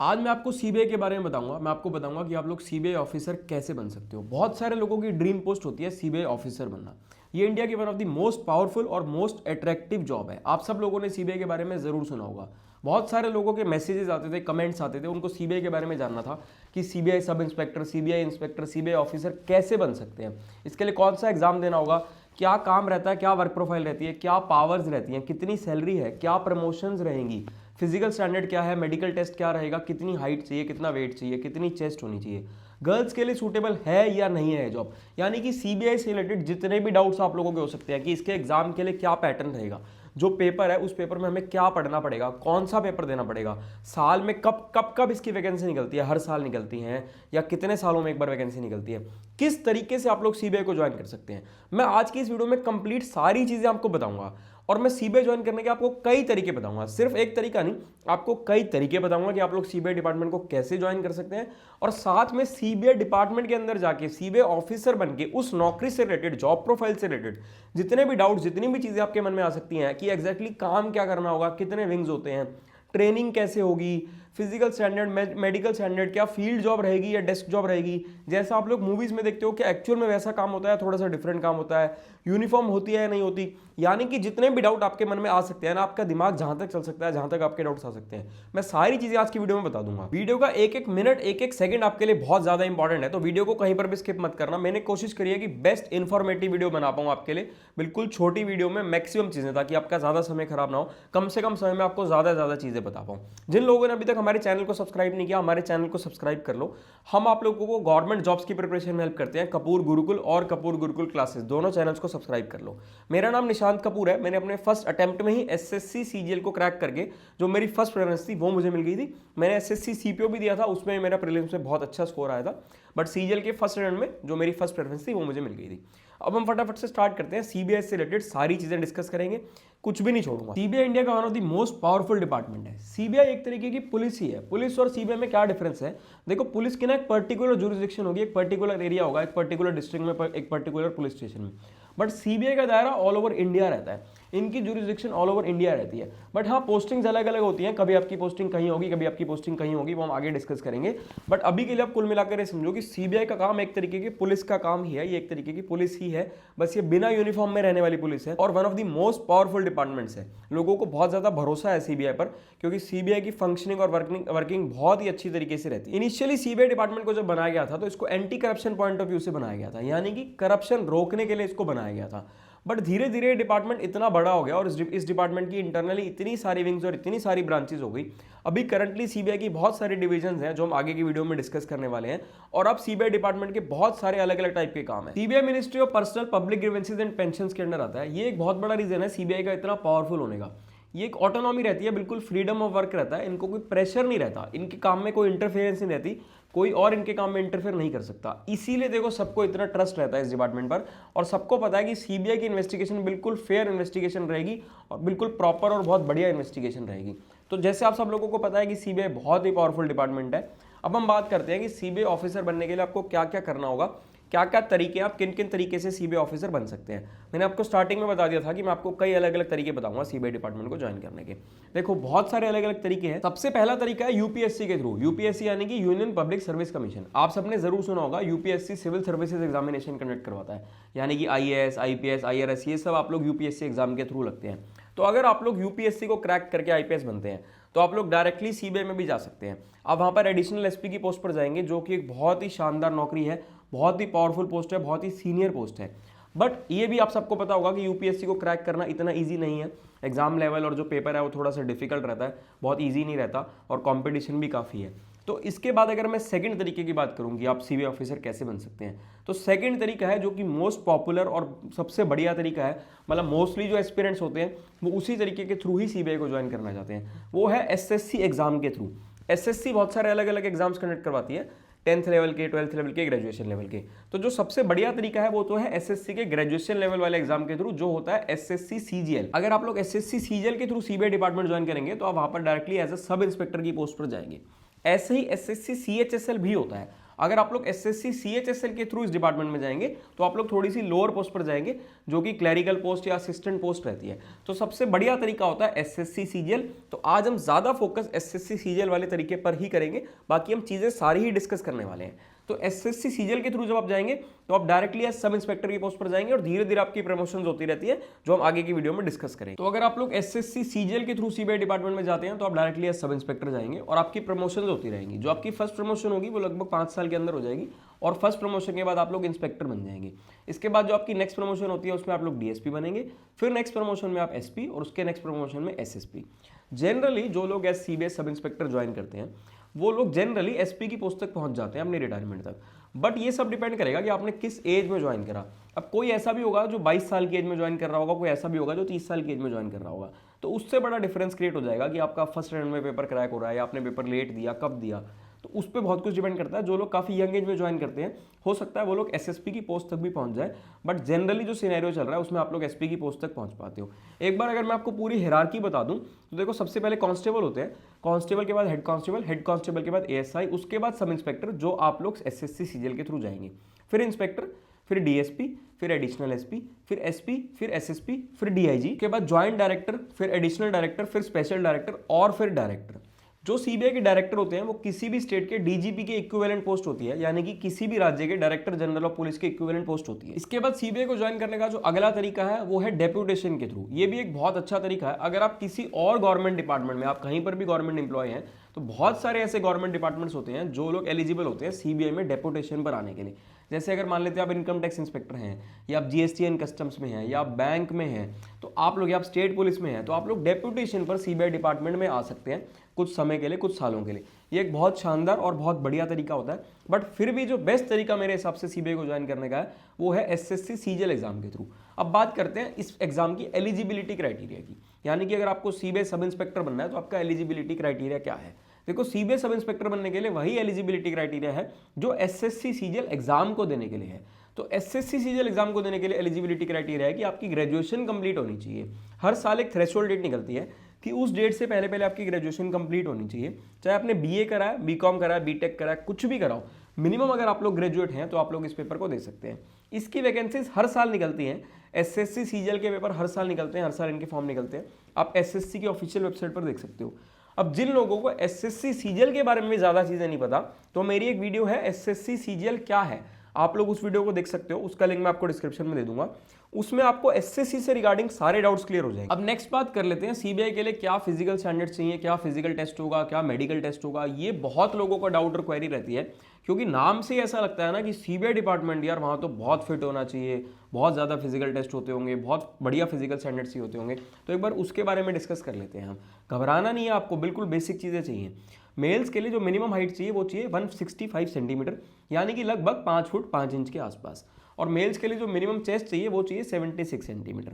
आज मैं आपको सीबीआई के बारे में बताऊंगा। मैं आपको बताऊंगा कि आप लोग सीबीआई ऑफिसर कैसे बन सकते हो। बहुत सारे लोगों की ड्रीम पोस्ट होती है सीबीआई ऑफिसर बनना। ये इंडिया की one of the most powerful और मोस्ट अट्रैक्टिव जॉब है। आप सब लोगों ने सीबीआई के बारे में जरूर सुना होगा। बहुत सारे लोगों के मैसेजेस आते थे, कमेंट्स आते थे, उनको सीबीआई के बारे में जानना था कि CBI sub inspector, CBI inspector, CBI officer कैसे बन सकते हैं, इसके लिए कौन सा एग्जाम देना होगा, क्या काम रहता है, क्या वर्क प्रोफाइल रहती है, क्या पावर्स रहती हैं, कितनी सैलरी है, क्या प्रमोशंस रहेंगी, फिजिकल स्टैंडर्ड क्या है, मेडिकल टेस्ट क्या रहेगा, कितनी हाइट चाहिए, कितना वेट चाहिए, कितनी चेस्ट होनी चाहिए, गर्ल्स के लिए सूटेबल है या नहीं है जॉब। यानी कि सीबीआई से रिलेटेड जितने भी डाउट्स आप लोगों के हो सकते हैं कि इसके एग्जाम के लिए क्या पैटर्न रहेगा, जो पेपर है उस पेपर में हमें क्या पढ़ना पड़ेगा, कौन सा पेपर देना पड़ेगा, साल में कब कब कब इसकी वैकेंसी निकलती है, हर साल निकलती हैं या कितने सालों में एक बार वैकेंसी निकलती है, किस तरीके से आप लोग सीबीआई को ज्वाइन कर सकते हैं, मैं आज की इस वीडियो में कंप्लीट सारी चीजें आपको बताऊंगा। और मैं सीबीआई ज्वाइन करने के आपको कई तरीके बताऊंगा, सिर्फ एक तरीका नहीं, आपको कई तरीके बताऊंगा कि आप लोग सीबीआई डिपार्टमेंट को कैसे ज्वाइन कर सकते हैं। और साथ में सीबीआई डिपार्टमेंट के अंदर जाके सीबीआई ऑफिसर बनके उस नौकरी से रिलेटेड, जॉब प्रोफाइल से रिलेटेड जितने भी डाउट, जितनी भी चीजें आपके मन में आ सकती हैं कि एग्जैक्टली काम क्या करना होगा, कितने विंग्स होते हैं, ट्रेनिंग कैसे होगी, फिजिकल स्टैंडर्ड, मेडिकल स्टैंडर्ड, क्या फील्ड जॉब रहेगी या डेस्क जॉब रहेगी, जैसा आप लोग मूवीज में देखते हो कि एक्चुअल में वैसा काम होता है, थोड़ा सा डिफरेंट काम होता है, यूनिफॉर्म होती है या नहीं होती। यानी कि जितने भी डाउट आपके मन में आ सकते हैं ना, आपका दिमाग जहां तक चल सकता है, जहां तक आपके डाउट्स आ सकते हैं, मैं सारी चीजें आज की वीडियो में बता दूंगा। वीडियो का एक एक मिनट, एक एक सेकंड आपके लिए बहुत ज्यादा इंपॉर्टेंट है, तो वीडियो को कहीं पर भी स्किप मत करना। मैंने कोशिश करी है कि बेस्ट इंफॉर्मेटिव वीडियो बना पाऊं आपके लिए, बिल्कुल छोटी वीडियो में मैक्सिमम चीजें, ताकि आपका ज्यादा समय खराब ना हो, कम से कम समय में आपको ज्यादा चीजें बता पाऊं। जिन लोगों ने अभी तक हमारे चैनल को सब्सक्राइब नहीं किया, हमारे चैनल को सब्सक्राइब कर लो। हम आप लोगों को गवर्नमेंट जॉब्स की प्रिपरेशन में हेल्प करते हैं। कपूर गुरुकुल और कपूर गुरुकुल क्लासेस, दोनों चैनल्स को सब्सक्राइब कर लो। मेरा नाम निशांत कपूर है। मैंने अपने फर्स्ट अटेम्प्ट में ही एसएससी सीजीएल को क्रैक करके जो मेरी फर्स्ट प्रेफरेंस थी वो मुझे मिल गई थी। मैंने एसएससी सीपीओ भी दिया था, उसमें मेरा प्रीलिम्स में बहुत अच्छा स्कोर आया था, बट सीजीएल के फर्स्ट अटेम्प्ट में जो मेरी फर्स्ट प्रेफरेंस थी वो मुझे मिल गई थी। अब हम फटाफट से स्टार्ट करते हैं। सीबीआई से रिलेटेड सारी चीजें डिस्कस करेंगे, कुछ भी नहीं छोड़ूंगा। सीबीआई इंडिया का one of the most powerful department है। सीबीआई एक तरीके की पुलिस ही है। पुलिस और सीबीआई में क्या डिफरेंस है, देखो, पुलिस की ना एक पर्टिकुलर जुरिस्डिक्शन होगी, एक पर्टिकुलर एरिया होगा, एक पर्टिकुलर डिस्ट्रिक्ट में, एक पर्टिकुलर पुलिस स्टेशन में। बट सीबीआई का दायरा ऑल ओवर इंडिया रहता है, इनकी जुरिस्डिक्शन ऑल ओवर इंडिया रहती है। बट हाँ, पोस्टिंग्स अलग अलग होती हैं, कभी आपकी पोस्टिंग कहीं होगी, कभी आपकी पोस्टिंग कहीं होगी, वो हम आगे डिस्कस करेंगे। बट अभी के लिए आप कुल मिलाकर ये समझो कि सीबीआई का काम एक तरीके की पुलिस का काम ही है, ये एक तरीके की पुलिस ही है, बस ये बिना यूनिफॉर्म में रहने वाली पुलिस है और one of the most powerful departments है। लोगों को बहुत ज्यादा भरोसा है सीबीआई पर, क्योंकि सीबीआई की फंक्शनिंग और वर्किंग बहुत ही अच्छी तरीके से रहती है। इनिशियली सीबीआई डिपार्टमेंट को जब बनाया गया था तो इसको anti corruption point of view से बनाया गया था, यानी कि करप्शन रोकने के लिए इसको बनाया गया था। बट धीरे धीरे डिपार्टमेंट इतना बड़ा हो गया और इस डिपार्टमेंट की इंटरनली इतनी सारी विंग्स और इतनी सारी ब्रांचेस हो गई। अभी करंटली सीबीआई की बहुत सारे डिविजन्स हैं जो हम आगे की वीडियो में डिस्कस करने वाले हैं। और अब सीबीआई डिपार्टमेंट के बहुत सारे अलग अलग टाइप के काम है। CBI ministry of personnel public grievances and pensions के अंडर आता है। ये एक बहुत बड़ा रीजन है सीबीआई का इतना पावरफुल होने का। ये एक ऑटोनॉमी रहती है, बिल्कुल फ्रीडम ऑफ वर्क रहता है, इनको कोई प्रेशर नहीं रहता, इनके काम में कोई इंटरफेरेंस नहीं रहती, कोई और इनके काम में इंटरफेयर नहीं कर सकता। इसीलिए देखो सबको इतना ट्रस्ट रहता है इस डिपार्टमेंट पर, और सबको पता है कि सीबीआई की इन्वेस्टिगेशन बिल्कुल फेयर इन्वेस्टिगेशन रहेगी और बिल्कुल प्रॉपर और बहुत बढ़िया इन्वेस्टिगेशन रहेगी। तो जैसे आप सब लोगों को पता है कि सीबीआई बहुत ही पावरफुल डिपार्टमेंट है। अब हम बात करते हैं कि सीबीआई ऑफिसर बनने के लिए आपको क्या क्या करना होगा, क्या क्या तरीके, आप किन किन तरीके से सीबीआई ऑफिसर बन सकते हैं। मैंने आपको स्टार्टिंग में बता दिया था कि मैं आपको कई अलग अलग तरीके बताऊंगा सीबीआई डिपार्टमेंट को ज्वाइन करने के। देखो, बहुत सारे अलग अलग तरीके हैं। सबसे पहला तरीका है यूपीएससी के थ्रू। यूपीएससी यानी कि यूनियन पब्लिक सर्विस कमीशन। आप सबने जरूर सुना होगा, UPSC civil services examination conduct करवाता है, यानी कि आईएएस, आईपीएस, आईआरएस, ये सब आप लोग यूपीएससी एग्जाम के थ्रू लगते हैं। तो अगर आप लोग यूपीएससी को क्रैक करके आईपीएस बनते हैं तो आप लोग डायरेक्टली सीबीआई में भी जा सकते हैं। आप वहां पर एडिशनल एसपी की पोस्ट पर जाएंगे, जो कि एक बहुत ही शानदार नौकरी है, बहुत ही पावरफुल पोस्ट है, बहुत ही सीनियर पोस्ट है। बट ये भी आप सबको पता होगा कि यूपीएससी को क्रैक करना इतना ईजी नहीं है। एग्जाम लेवल और जो पेपर है वो थोड़ा सा डिफिकल्ट रहता है, बहुत ईजी नहीं रहता, और कॉम्पिटिशन भी काफ़ी है। तो इसके बाद अगर मैं सेकंड तरीके की बात करूं कि आप सीबीआई ऑफिसर कैसे बन सकते हैं, तो सेकंड तरीका है जो कि मोस्ट पॉपुलर और सबसे बढ़िया तरीका है, मतलब मोस्टली जो एस्पिरेंट्स होते हैं वो उसी तरीके के थ्रू ही सीबीआई को ज्वाइन करना चाहते हैं, वो है एसएससी एग्जाम के थ्रू। एसएससी बहुत सारे अलग अलग एग्जाम्स कंडक्ट करवाती है, 10th लेवल के, 12th लेवल के, ग्रेजुएशन लेवल के। तो जो सबसे बढ़िया तरीका है वो तो है एसएससी के ग्रेजुएशन लेवल वाले एग्जाम के थ्रू, जो होता है एसएससी सीजीएल। अगर आप लोग एसएससी सीजीएल के थ्रू सीबीआई डिपार्टमेंट ज्वाइन करेंगे तो आप वहां पर directly as a sub inspector की पोस्ट पर जाएंगे। ऐसे ही एसएससी सीएचएसएल भी होता है। अगर आप लोग एसएससी सीएचएसएल के थ्रू इस डिपार्टमेंट में जाएंगे तो आप लोग थोड़ी सी लोअर पोस्ट पर जाएंगे, जो कि क्लरिकल पोस्ट या असिस्टेंट पोस्ट रहती है। तो सबसे बढ़िया तरीका होता है एसएससी सीजीएल। तो आज हम ज्यादा फोकस एसएससी सीजीएल वाले तरीके पर ही करेंगे, बाकी हम चीजें सारी ही डिस्कस करने वाले हैं। तो एसएससी सीजीएल के थ्रू जब आप जाएंगे तो आप डायरेक्टली एज सब इंस्पेक्टर की पोस्ट पर जाएंगे और धीरे धीरे आपकी प्रमोशन होती रहती है, जो हम आगे की वीडियो में डिस्कस करेंगे। तो अगर आप लोग एसएससी सीजीएल के थ्रू सीबीआई डिपार्टमेंट में जाते हैं तो आप डायरेक्टली एज सब इंस्पेक्टर जाएंगे और आपकी प्रमोशन होती रहेंगी। जो आपकी फर्स्ट प्रमोशन होगी वो लगभग 5 साल के अंदर हो जाएगी और फर्स्ट प्रमोशन के बाद आप लोग इंस्पेक्टर बन जाएंगे। इसके बाद जो आपकी नेक्स्ट प्रमोशन होती है उसमें आप लोग डीएसपी बनेंगे, फिर नेक्स्ट प्रमोशन में आप एसपी और उसके नेक्स्ट प्रमोशन में एसएसपी। जनरली जो लोग as CBI sub inspector join करते हैं वो लोग जनरली एसपी की पोस्ट तक पहुंच जाते हैं अपनी रिटायरमेंट तक। बट ये सब डिपेंड करेगा कि आपने किस एज में ज्वाइन करा। अब कोई ऐसा भी होगा जो 22 साल की एज में ज्वाइन कर रहा होगा, कोई ऐसा भी होगा जो 30 साल की एज में ज्वाइन कर रहा होगा, तो उससे बड़ा डिफरेंस क्रिएट हो जाएगा कि आपका फर्स्ट राउंड में पेपर क्रैक हो रहा है या आपने पेपर लेट दिया, कब दिया। तो उस पर बहुत कुछ डिपेंड करता है। जो लोग काफ़ी यंग एज में ज्वाइन करते हैं हो सकता है वो लोग एसएसपी की पोस्ट तक भी पहुंच जाए, बट जनरली जो सिनेरियो चल रहा है उसमें आप लोग एसपी की पोस्ट तक पहुंच पाते हो। एक बार अगर मैं आपको पूरी हिरार्की बता दूं तो देखो, सबसे पहले कांस्टेबल होते हैं, कांस्टेबल के बाद हेड कांस्टेबल, हेड कांस्टेबल के बाद एएसआई, उसके बाद सब इंस्पेक्टर जो आप लोग एसएससी सीजीएल के थ्रू जाएंगे, फिर इंस्पेक्टर, फिर डीएसपी, फिर एडिशनल एसपी, फिर एसपी, फिर एसएसपी, फिर डीआईजी के बाद ज्वाइंट डायरेक्टर, फिर एडिशनल डायरेक्टर, फिर स्पेशल डायरेक्टर और फिर डायरेक्टर। जो सीबीआई के डायरेक्टर होते हैं वो किसी भी स्टेट के डीजीपी के इक्विवेलेंट पोस्ट होती है, यानी कि किसी भी राज्य के डायरेक्टर जनरल ऑफ पुलिस के इक्विवेलेंट पोस्ट होती है। इसके बाद सीबीआई को ज्वाइन करने का जो अगला तरीका है वो है डेप्यूटेशन के थ्रू। ये भी एक बहुत अच्छा तरीका है। अगर आप किसी और गवर्नमेंट डिपार्टमेंट में, आप कहीं पर भी गवर्नमेंट एम्प्लॉय हैं, तो बहुत सारे ऐसे गवर्नमेंट डिपार्टमेंट्स होते हैं जो लोग एलिजिबल होते हैं सीबीआई में डेप्यूटेशन पर आने के लिए। जैसे अगर मान लेते हैं आप इनकम टैक्स इंस्पेक्टर हैं, या आप जीएसटी एंड कस्टम्स में हैं, या आप बैंक में हैं, तो आप लोग, या आप स्टेट पुलिस में हैं, तो आप लोग डेप्यूटेशन पर सीबीआई डिपार्टमेंट में आ सकते हैं कुछ समय के लिए, कुछ सालों के लिए। ये एक बहुत शानदार और बहुत बढ़िया तरीका होता है। बट फिर भी जो बेस्ट तरीका मेरे हिसाब से सीबीआई को ज्वाइन करने का है वो है एसएससी सीजीएल एग्जाम के थ्रू। अब बात करते हैं इस एग्जाम की एलिजिबिलिटी क्राइटेरिया की, यानी कि अगर आपको सीबीआई सब इंस्पेक्टर बनना है तो आपका एलिजिबिलिटी क्राइटेरिया क्या है। देखो, सीबीआई सब इंस्पेक्टर बनने के लिए वही एलिजिबिलिटी क्राइटेरिया है जो एसएससी सीजीएल एग्जाम को देने के लिए है। तो एसएससी सीजीएल एग्जाम को देने के लिए एलिजिबिलिटी क्राइटेरिया है कि आपकी ग्रेजुएशन कंप्लीट होनी चाहिए। हर साल एक थ्रेशोल्ड डेट निकलती है कि उस डेट से पहले पहले आपकी ग्रेजुएशन कंप्लीट होनी चाहिए। चाहे आपने बीए करा है, बीकॉम करा है, बीटेक करा है, कुछ भी कराओ, मिनिमम अगर आप लोग ग्रेजुएट हैं तो आप लोग इस पेपर को दे सकते हैं। इसकी वैकेंसीज हर साल निकलती हैं। एसएससी सीजीएल के पेपर हर साल निकलते हैं, हर साल इनके फॉर्म निकलते हैं। आप एसएससी की ऑफिशियल वेबसाइट पर देख सकते हो। अब जिन लोगों को एसएससी सीजीएल के बारे में ज़्यादा चीज़ें नहीं पता, तो मेरी एक वीडियो है एसएससी सीजीएल क्या है, आप लोग उस वीडियो को देख सकते हो। उसका लिंक मैं आपको डिस्क्रिप्शन में दे दूंगा। उसमें आपको एसएससी से रिगार्डिंग सारे डाउट्स क्लियर हो जाएंगे। अब नेक्स्ट बात कर लेते हैं सीबीआई के लिए क्या फिजिकल स्टैंडर्ड्स चाहिए, क्या फिजिकल टेस्ट होगा, क्या मेडिकल टेस्ट होगा। ये बहुत लोगों का डाउट और क्वेरी रहती है, क्योंकि नाम से ऐसा लगता है ना कि सीबीआई डिपार्टमेंट, यार वहाँ तो बहुत फिट होना चाहिए, बहुत ज़्यादा फिजिकल टेस्ट होते होंगे, बहुत बढ़िया फिजिकल स्टैंडर्ड्स ही होते होंगे। तो एक बार उसके बारे में डिस्कस कर लेते हैं हम। घबराना नहीं है आपको, बिल्कुल बेसिक चीज़ें चाहिए। मेल्स के लिए जो मिनिमम हाइट चाहिए वो चाहिए 165 सेंटीमीटर, यानी कि लगभग 5 फुट 5 इंच के आसपास। और मेल्स के लिए जो मिनिमम चेस्ट चाहिए वो चाहिए 76 सेंटीमीटर।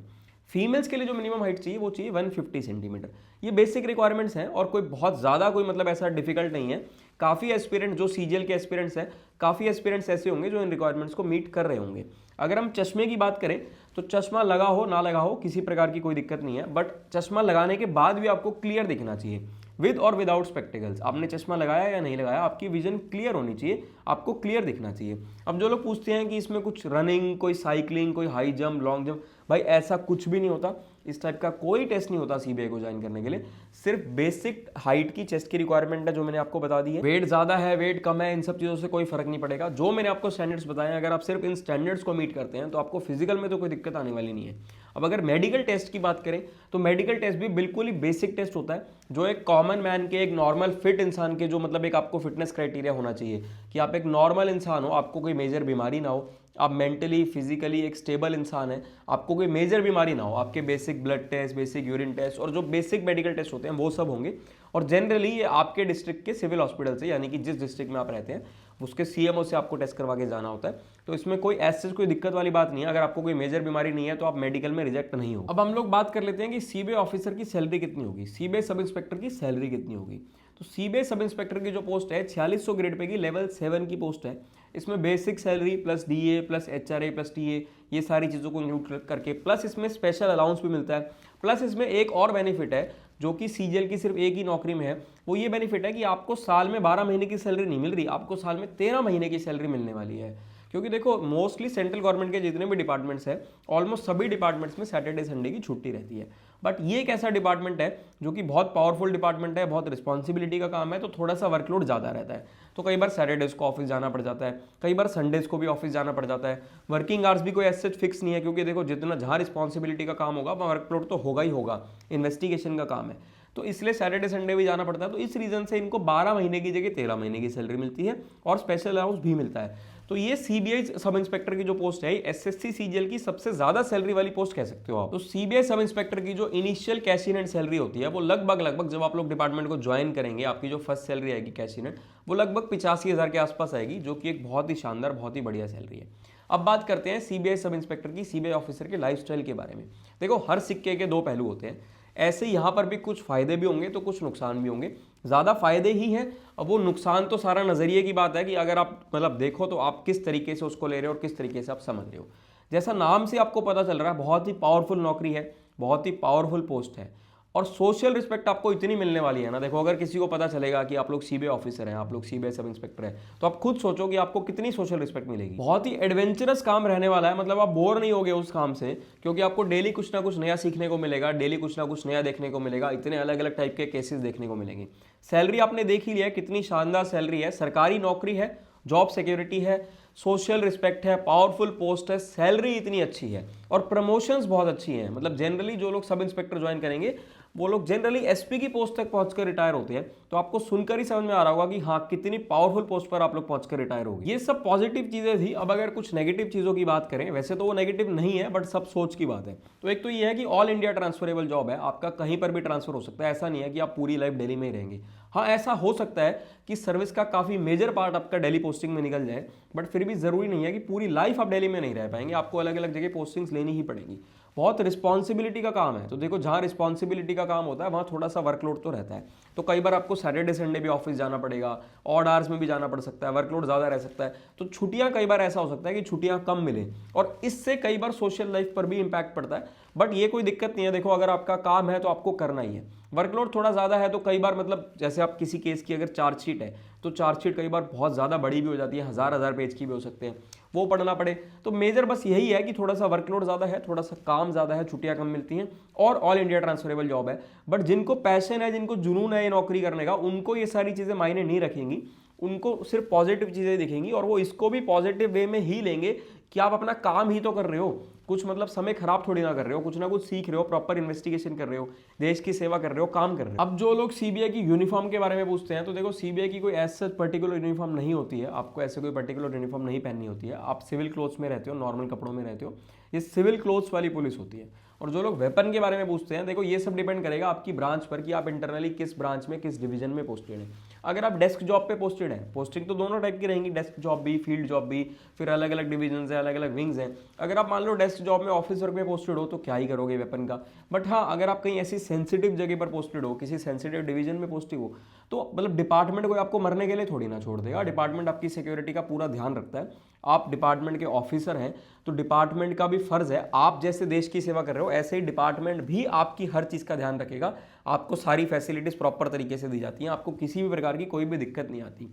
फीमेल्स के लिए जो मिनिमम हाइट चाहिए वो चाहिए 150 सेंटीमीटर। ये बेसिक रिक्वायरमेंट्स हैं और कोई बहुत ज़्यादा कोई मतलब ऐसा डिफिकल्ट नहीं है। काफ़ी एस्पिरेंट जो सीजीएल के एस्पिरेंट्स हैं, काफ़ी एस्पिरेंट्स ऐसे होंगे जो इन रिक्वायरमेंट्स को मीट कर रहे होंगे। अगर हम चश्मे की बात करें तो चश्मा लगा हो ना लगा हो किसी प्रकार की कोई दिक्कत नहीं है, बट चश्मा लगाने के बाद भी आपको क्लियर दिखना चाहिए, विद और विदाउट स्पेक्टिकल्स। आपने चश्मा लगाया या नहीं लगाया, आपकी विजन क्लियर होनी चाहिए, आपको क्लियर दिखना चाहिए। अब जो लोग पूछते हैं कि इसमें कुछ रनिंग, कोई साइकिलिंग, कोई हाई जंप, लॉन्ग जंप, भाई ऐसा कुछ भी नहीं होता। इस टाइप का कोई टेस्ट नहीं होता सीबीआई को ज्वाइन करने के लिए। सिर्फ बेसिक हाइट की, चेस्ट की रिक्वायरमेंट है जो मैंने आपको बता दी है। वेट ज़्यादा है, वेट कम है, इन सब चीज़ों से कोई फर्क नहीं पड़ेगा। जो मैंने आपको स्टैंडर्ड्स बताए हैं, अगर आप सिर्फ इन स्टैंडर्ड्स को मीट करते हैं तो आपको फिजिकल में तो कोई दिक्कत आने वाली नहीं है। अब अगर मेडिकल टेस्ट की बात करें तो मेडिकल टेस्ट भी बिल्कुल ही बेसिक टेस्ट होता है, जो एक कॉमन मैन के, एक नॉर्मल फिट इंसान के, जो मतलब एक आपको फिटनेस क्राइटेरिया होना चाहिए कि आप एक नॉर्मल इंसान हो, आपको कोई मेजर बीमारी ना हो, आप मेंटली फिजिकली एक स्टेबल इंसान है, आपको कोई मेजर बीमारी ना हो, आपके basic blood test, basic urine test और जो बेसिक मेडिकल टेस्ट होते हैं वो सब होंगे। और जनरली ये आपके डिस्ट्रिक्ट के सिविल हॉस्पिटल से, यानी कि जिस डिस्ट्रिक्ट में आप रहते हैं उसके सीएमओ से आपको टेस्ट करवा के जाना होता है। तो इसमें कोई ऐसे कोई दिक्कत वाली बात नहीं है। अगर आपको कोई मेजर बीमारी नहीं है तो आप मेडिकल में रिजेक्ट नहीं हो। अब हम लोग बात कर लेते हैं कि सीबीआई ऑफिसर की सैलरी कितनी होगी, सीबीआई सब इंस्पेक्टर की सैलरी कितनी होगी। तो सीबीआई सब इंस्पेक्टर की जो पोस्ट है 4600 ग्रेड पे की लेवल 7 की पोस्ट है। इसमें basic salary plus DA plus HRA plus TA ये सारी चीज़ों को इंक्लूड करके, प्लस इसमें स्पेशल अलाउंस भी मिलता है। प्लस इसमें एक और बेनिफिट है जो कि सीजीएल की सिर्फ एक ही नौकरी में है, वो ये बेनिफिट है कि आपको साल में 12 महीने की सैलरी नहीं मिल रही, आपको साल में 13 महीने की सैलरी मिलने वाली है। क्योंकि देखो मोस्टली सेंट्रल गवर्नमेंट के जितने भी डिपार्टमेंट्स हैं, ऑलमोस्ट सभी डिपार्टमेंट्स में सैटरडे संडे की छुट्टी रहती है। बट ये एक ऐसा डिपार्टमेंट है जो कि बहुत पावरफुल डिपार्टमेंट है, बहुत रिस्पॉन्सिबिलिटी का काम है, तो थोड़ा सा वर्कलोड ज़्यादा रहता है। तो कई बार सैटरडेज को ऑफिस जाना पड़ जाता है, कई बार संडेज को भी ऑफिस जाना पड़ जाता है। वर्किंग आवर्स भी कोई ऐसे फिक्स नहीं है, क्योंकि देखो जितना जहाँ रिस्पॉन्सिबिलिटी का काम होगा वहाँ वर्कलोड तो होगा ही होगा, इन्वेस्टिगेशन का काम है, तो इसलिए सैटरडे संडे भी जाना पड़ता है। तो इस रीजन से इनको 12 महीने की जगह 13 महीने की सैलरी मिलती है और स्पेशल अलाउंस भी मिलता है। तो ये सीबीआई सब इंस्पेक्टर की जो पोस्ट है, एसएससी सीजीएल की सबसे ज्यादा सैलरी वाली पोस्ट कह सकते हो आप। तो सीबीआई सब इंस्पेक्टर की जो initial cash in and salary होती है, वो लगभग जब आप लोग डिपार्टमेंट को ज्वाइन करेंगे, आपकी जो फर्स्ट सैलरी आएगी कैश इन एंड, वो लगभग 85,000 के आसपास आएगी, जो कि एक बहुत ही शानदार, बहुत ही बढ़िया सैलरी है। अब बात करते हैं सीबीआई सब इंस्पेक्टर की, सीबीआई ऑफिसर के लाइफस्टाइल के बारे में। देखो हर सिक्के के दो पहलू होते हैं, ऐसे यहाँ पर भी कुछ फायदे भी होंगे तो कुछ नुकसान भी होंगे। ज़्यादा फायदे ही हैं, अब वो नुकसान तो सारा नज़रिए की बात है कि अगर आप मतलब देखो तो आप किस तरीके से उसको ले रहे हो और किस तरीके से आप समझ रहे हो। जैसा नाम से आपको पता चल रहा है, बहुत ही पावरफुल नौकरी है, बहुत ही पावरफुल पोस्ट है, और सोशल रिस्पेक्ट आपको इतनी मिलने वाली है ना। देखो अगर किसी को पता चलेगा कि आप लोग सीबीआई ऑफिसर हैं, आप लोग सीबीआई सब इंस्पेक्टर हैं, तो आप खुद सोचो कि आपको कितनी सोशल रिस्पेक्ट मिलेगी। बहुत ही एडवेंचरस काम रहने वाला है, मतलब आप बोर नहीं होगे उस काम से, क्योंकि आपको डेली कुछ ना कुछ नया सीखने को मिलेगा, डेली कुछ ना कुछ नया देखने को मिलेगा, इतने अलग अलग टाइप के केसेस देखने को मिलेंगे। सैलरी आपने देख ही लिया कितनी शानदार सैलरी है, सरकारी नौकरी है, जॉब सिक्योरिटी है, सोशल रिस्पेक्ट है, पावरफुल पोस्ट है, सैलरी इतनी अच्छी है और प्रमोशंस बहुत अच्छी हैं। मतलब जनरली जो लोग सब इंस्पेक्टर ज्वाइन करेंगे वो लोग जनरली एसपी की पोस्ट तक पहुंचकर रिटायर होते हैं। तो आपको सुनकर ही समझ में आ रहा होगा कि हाँ कितनी पावरफुल पोस्ट पर आप लोग पहुंचकर रिटायर होंगे। ये सब पॉजिटिव चीजें थी। अब अगर कुछ नेगेटिव चीजों की बात करें, वैसे तो वो नेगेटिव नहीं है बट सब सोच की बात है। तो एक तो ये है कि ऑल इंडिया ट्रांसफरेबल जॉब है, आपका कहीं पर भी ट्रांसफर हो सकता है, ऐसा नहीं है कि आप पूरी लाइफ दिल्ली में ही रहेंगे। हाँ ऐसा हो सकता है कि सर्विस का काफी मेजर पार्ट आपका दिल्ली पोस्टिंग में निकल जाए, बट फिर भी जरूरी नहीं है कि पूरी लाइफ आप दिल्ली में नहीं रह पाएंगे, आपको अलग अलग जगह पोस्टिंग्स लेनी ही पड़ेगी। बहुत रिस्पॉन्सिबिलिटी का काम है, तो देखो जहाँ रिस्पॉन्सिबिलिटी का काम होता है वहाँ थोड़ा सा वर्कलोड तो रहता है। तो कई बार आपको सैटरडे संडे भी ऑफिस जाना पड़ेगा, ऑड आवर्स में भी जाना पड़ सकता है, वर्कलोड ज़्यादा रह सकता है। तो छुट्टियाँ कई बार ऐसा हो सकता है कि छुट्टियाँ कम मिले और इससे कई बार सोशल लाइफ पर भी इम्पैक्ट पड़ता है। बट ये कोई दिक्कत नहीं है, देखो अगर आपका काम है तो आपको करना ही है। वर्कलोड थोड़ा ज़्यादा है तो कई बार मतलब जैसे आप किसी केस की अगर चार्जशीट है तो चार्जशीट कई बार बहुत ज़्यादा बड़ी भी हो जाती है, हज़ार पेज की भी हो सकते हैं, वो पढ़ना पड़े। तो मेजर बस यही है कि थोड़ा सा वर्कलोड ज़्यादा है, थोड़ा सा काम ज़्यादा है, छुट्टियां कम मिलती हैं और ऑल इंडिया ट्रांसफरेबल जॉब है। बट जिनको पैशन है, जिनको जुनून है ये नौकरी करने का, उनको ये सारी चीज़ें मायने नहीं रखेंगी, उनको सिर्फ पॉजिटिव चीज़ें दिखेंगी और वो इसको भी पॉजिटिव वे में ही लेंगे कि आप अपना काम ही तो कर रहे हो, कुछ मतलब समय खराब थोड़ी ना कर रहे हो, कुछ ना कुछ सीख रहे हो, प्रॉपर इन्वेस्टिगेशन कर रहे हो, देश की सेवा कर रहे हो, काम कर रहे हो। अब जो लोग सीबीआई की यूनिफॉर्म के बारे में पूछते हैं, तो देखो सीबीआई की कोई ऐसा पर्टिकुलर यूनिफॉर्म नहीं होती है, आपको ऐसे कोई पर्टिकुलर यूनिफॉर्म नहीं पहननी होती है। आप सिविल क्लोथ्स में रहते हो, नॉर्मल कपड़ों में रहते हो, ये सिविल क्लोथ्स वाली पुलिस होती है। और जो लोग वेपन के बारे में पूछते हैं, देखो ये सब डिपेंड करेगा आपकी ब्रांच पर कि आप इंटरनली किस ब्रांच में, किस डिवीजन में पोस्टेड है। अगर आप डेस्क जॉब पे पोस्टेड है, पोस्टिंग तो दोनों टाइप की रहेंगी, डेस्क जॉब भी, फील्ड जॉब भी, फिर अलग अलग डिवीजन है, अलग अलग विंग्स हैं। अगर आप मान लो डेस्क जॉब में ऑफिस वर्क में पोस्टेड हो तो क्या ही करोगे वेपन का। बट हाँ अगर आप कहीं ऐसी सेंसिटिव जगह पर पोस्टेड हो, किसी सेंसिटिव डिवीजन में पोस्टिंग हो, तो मतलब डिपार्टमेंट कोई आपको मरने के लिए थोड़ी ना छोड़ देगा, डिपार्टमेंट आपकी सिक्योरिटी का पूरा ध्यान रखता है। आप डिपार्टमेंट के ऑफिसर हैं तो डिपार्टमेंट का भी फर्ज है, आप जैसे देश की सेवा कर रहे हो ऐसे ही डिपार्टमेंट भी आपकी हर चीज़ का ध्यान रखेगा। आपको सारी फैसिलिटीज़ प्रॉपर तरीके से दी जाती हैं, आपको किसी भी प्रकार की कोई भी दिक्कत नहीं आती।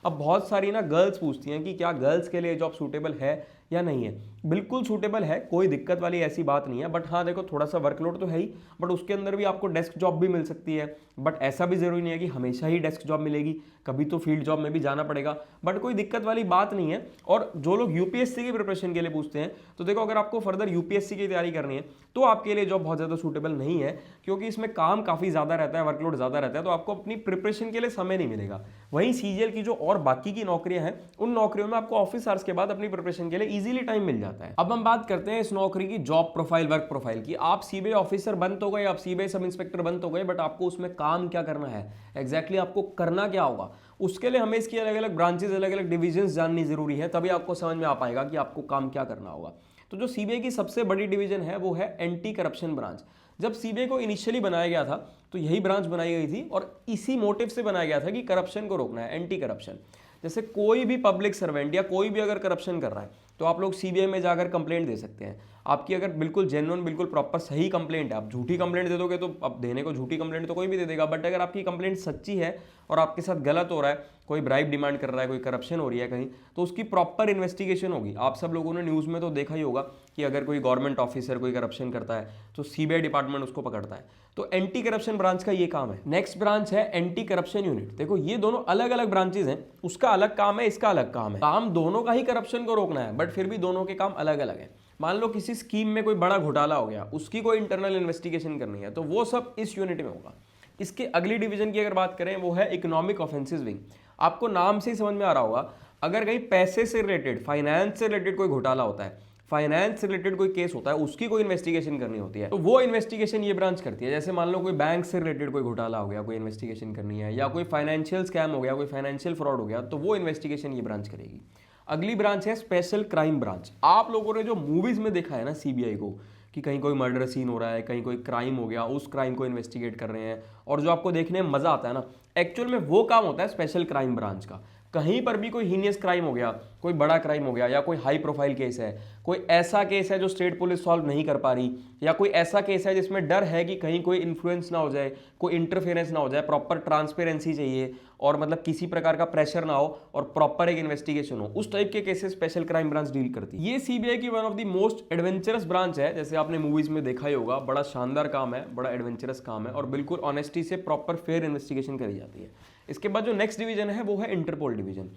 अब बहुत सारी ना गर्ल्स पूछती हैं कि क्या गर्ल्स के लिए जॉब सूटेबल है या नहीं है। बिल्कुल सूटेबल है, कोई दिक्कत वाली ऐसी बात नहीं है। बट हाँ देखो थोड़ा सा वर्कलोड तो है ही, बट उसके अंदर भी आपको डेस्क जॉब भी मिल सकती है। बट ऐसा भी जरूरी नहीं है कि हमेशा ही डेस्क जॉब मिलेगी, कभी तो फील्ड जॉब में भी जाना पड़ेगा, बट कोई दिक्कत वाली बात नहीं है। और जो लोग यूपीएससी की प्रिपरेशन के लिए पूछते हैं, तो देखो अगर आपको फर्दर यूपीएससी की तैयारी करनी है तो आपके लिए जॉब बहुत ज़्यादा सूटेबल नहीं है, क्योंकि इसमें काम काफ़ी ज़्यादा रहता है, वर्कलोड ज़्यादा रहता है, तो आपको अपनी प्रिपरेशन के लिए समय नहीं मिलेगा। वहीं सीजीएल की जो और बाकी की नौकरियां हैं, उन नौकरियों में आपको ऑफिस आवर्स के बाद अपनी प्रिपरेशन के लिए इजीली टाइम मिल जाता है। अब हम बात करते हैं इस नौकरी की जॉब प्रोफाइल, वर्क प्रोफाइल की। आप सीबीआई ऑफिसर बन तो गए, आप सीबीआई सब इंस्पेक्टर बन तो गए, बट आपको उसमें काम क्या करना है, एग्जैक्टली आपको करना क्या होगा, उसके लिए हमें इसकी अलग अलग ब्रांचेस, अलग अलग डिविजन्स जाननी जरूरी है, तभी आपको समझ में आ पाएगा कि आपको काम क्या करना होगा। तो जो सीबीआई की सबसे बड़ी डिवीजन है वो है एंटी करप्शन ब्रांच। जब सीबीआई को इनिशियली बनाया गया था तो यही ब्रांच बनाई गई थी और इसी मोटिव से बनाया गया था कि करप्शन को रोकना है, एंटी करप्शन। जैसे कोई भी पब्लिक सर्वेंट या कोई भी अगर करप्शन कर रहा है तो आप लोग सीबीआई में जाकर कंप्लेंट दे सकते हैं। आपकी अगर बिल्कुल जेन्युइन, बिल्कुल प्रॉपर सही कंप्लेंट है, आप झूठी कंप्लेंट दे दोगे तो अब देने को झूठी कंप्लेंट तो कोई भी दे देगा, बट अगर आपकी कंप्लेंट सच्ची है और आपके साथ गलत हो रहा है, कोई ब्राइब डिमांड कर रहा है, कोई करप्शन हो रही है कहीं, तो उसकी प्रॉपर इन्वेस्टिगेशन होगी। आप सब लोगों ने न्यूज़ में तो देखा ही होगा कि अगर कोई गवर्नमेंट ऑफिसर कोई करप्शन करता है तो सीबीआई डिपार्टमेंट उसको पकड़ता है। तो एंटी करप्शन ब्रांच का ये काम है। नेक्स्ट ब्रांच है एंटी करप्शन यूनिट। देखो ये दोनों अलग अलग ब्रांचेज हैं, उसका अलग काम है, इसका अलग काम है। काम दोनों का ही करप्शन को रोकना है, बट फिर भी दोनों के काम अलग अलग है। मान लो किसी स्कीम में कोई बड़ा घोटाला हो गया, उसकी कोई इंटरनल इन्वेस्टिगेशन करनी है, तो वो सब इस यूनिट में होगा। इसके अगली डिवीजन की अगर बात करें वो है इकोनॉमिक ऑफेंसेस विंग। आपको नाम से ही समझ में आ रहा होगा, अगर कहीं पैसे से रिलेटेड, फाइनेंस से रिलेटेड कोई घोटाला होता है, फाइनेंस से रिलेटेड कोई केस होता है, उसकी कोई इन्वेस्टिगेशन करनी होती है, तो वो इन्वेस्टिगेशन ये ब्रांच करती है। जैसे मान लो कोई बैंक से रिलेटेड कोई घोटाला हो गया, कोई इन्वेस्टिगेशन करनी है, या कोई फाइनेंशियल स्कैम हो गया, कोई फाइनेंशियल फ्रॉड हो गया, तो वो इन्वेस्टिगेशन ये ब्रांच करेगी। अगली ब्रांच है स्पेशल क्राइम ब्रांच। आप लोगों ने जो मूवीज में देखा है ना सीबीआई को, कि कहीं कोई मर्डर सीन हो रहा है, कहीं कोई क्राइम हो गया, उस क्राइम को इन्वेस्टिगेट कर रहे हैं, और जो आपको देखने में मजा आता है ना, एक्चुअल में वो काम होता है स्पेशल क्राइम ब्रांच का। कहीं पर भी कोई हीनियस क्राइम हो गया, कोई बड़ा क्राइम हो गया, या कोई हाई प्रोफाइल केस है, कोई ऐसा केस है जो स्टेट पुलिस सॉल्व नहीं कर पा रही, या कोई ऐसा केस है जिसमें डर है कि कहीं कोई इन्फ्लुएंस ना हो जाए, कोई इंटरफेरेंस ना हो जाए, प्रॉपर ट्रांसपेरेंसी चाहिए, और मतलब किसी प्रकार का प्रेशर ना हो, और प्रॉपर एक इन्वेस्टिगेशन हो, उस टाइप के cases special crime branch deal करती है। ये सीबीआई की one of the most adventurous branch है। जैसे आपने मूवीज में देखा ही होगा, बड़ा शानदार काम है, बड़ा एडवेंचरस काम है, और बिल्कुल ऑनेस्टी से प्रॉपर फेयर इन्वेस्टिगेशन करी जाती है। इसके बाद जो नेक्स्ट डिवीजन है वो है इंटरपोल डिवीजन।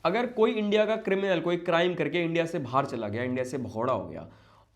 अगर कोई इंडिया का क्रिमिनल कोई क्राइम करके इंडिया से बाहर चला गया, इंडिया से भगौड़ा हो गया,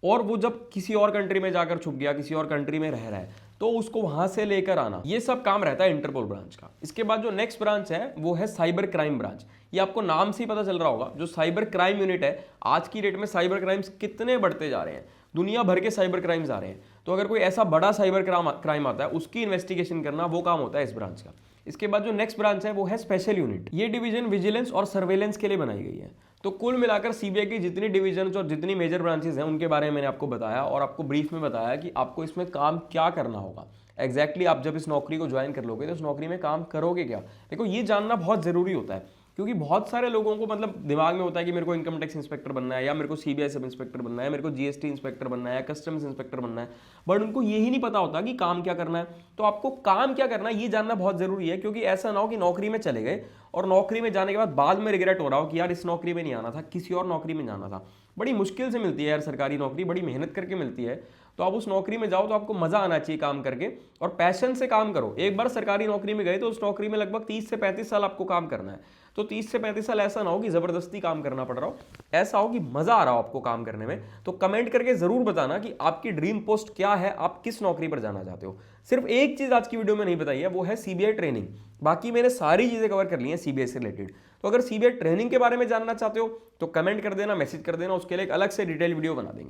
और वो जब किसी और कंट्री में जाकर छुप गया, किसी और कंट्री में रह रहा है, तो उसको वहां से लेकर आना, ये सब काम रहता है इंटरपोल ब्रांच का। इसके बाद जो नेक्स्ट ब्रांच है वो है साइबर क्राइम ब्रांच। ये आपको नाम से ही पता चल रहा होगा, जो साइबर क्राइम यूनिट है, आज की डेट में साइबर क्राइम्स कितने बढ़ते जा रहे हैं, दुनिया भर के साइबर क्राइम्स आ रहे हैं, तो अगर कोई ऐसा बड़ा साइबर क्राइम आता है, उसकी इन्वेस्टिगेशन करना, वो काम होता है इस ब्रांच का। इसके बाद जो नेक्स्ट ब्रांच है वो है स्पेशल यूनिट। ये डिवीजन विजिलेंस और सर्वेलेंस के लिए बनाई गई है। तो कुल मिलाकर सीबीआई की जितनी डिवीजन और जितनी मेजर ब्रांचेस हैं उनके बारे में मैंने आपको बताया, और आपको ब्रीफ में बताया कि आपको इसमें काम क्या करना होगा। एग्जैक्टली आप जब इस नौकरी को ज्वाइन कर लोगे तो इस नौकरी में काम करोगे क्या, देखो ये जानना बहुत जरूरी होता है, क्योंकि बहुत सारे लोगों को मतलब दिमाग में होता है कि मेरे को इनकम टैक्स इंस्पेक्टर बनना है, या मेरे को सीबीआई सब इंस्पेक्टर बनना है, मेरे को जीएसटी इंस्पेक्टर बनना है, या कस्टम्स इंस्पेक्टर बनना है, बट उनको यही नहीं पता होता कि काम क्या करना है। तो आपको काम क्या करना है ये जानना बहुत जरूरी है, क्योंकि ऐसा ना हो कि नौकरी में चले गए और नौकरी में जाने के बाद में रिग्रेट हो रहा हो कि यार इस नौकरी में नहीं आना था, किसी और नौकरी में जाना था। बड़ी मुश्किल से मिलती है यार सरकारी नौकरी, बड़ी मेहनत करके मिलती है। तो आप उस नौकरी में जाओ तो आपको मजा आना चाहिए काम करके, और पैशन से काम करो। एक बार सरकारी नौकरी में गए तो उस नौकरी में लगभग 30 से 35 साल आपको काम करना है। तो 30 से 35 साल ऐसा ना हो कि जबरदस्ती काम करना पड़ रहा हो, ऐसा हो कि मजा आ रहा हो आपको काम करने में। तो कमेंट करके जरूर बताना कि आपकी ड्रीम पोस्ट क्या है, आप किस नौकरी पर जाना चाहते हो। सिर्फ एक चीज आज की वीडियो में नहीं बताई है, वो है सीबीआई ट्रेनिंग। बाकी मैंने सारी चीजें कवर कर ली हैं सीबीआई से रिलेटेड। तो अगर सीबीआई ट्रेनिंग के बारे में जानना चाहते हो तो कमेंट कर देना, मैसेज कर देना, उसके लिए एक अलग से डिटेल वीडियो बना देंगे।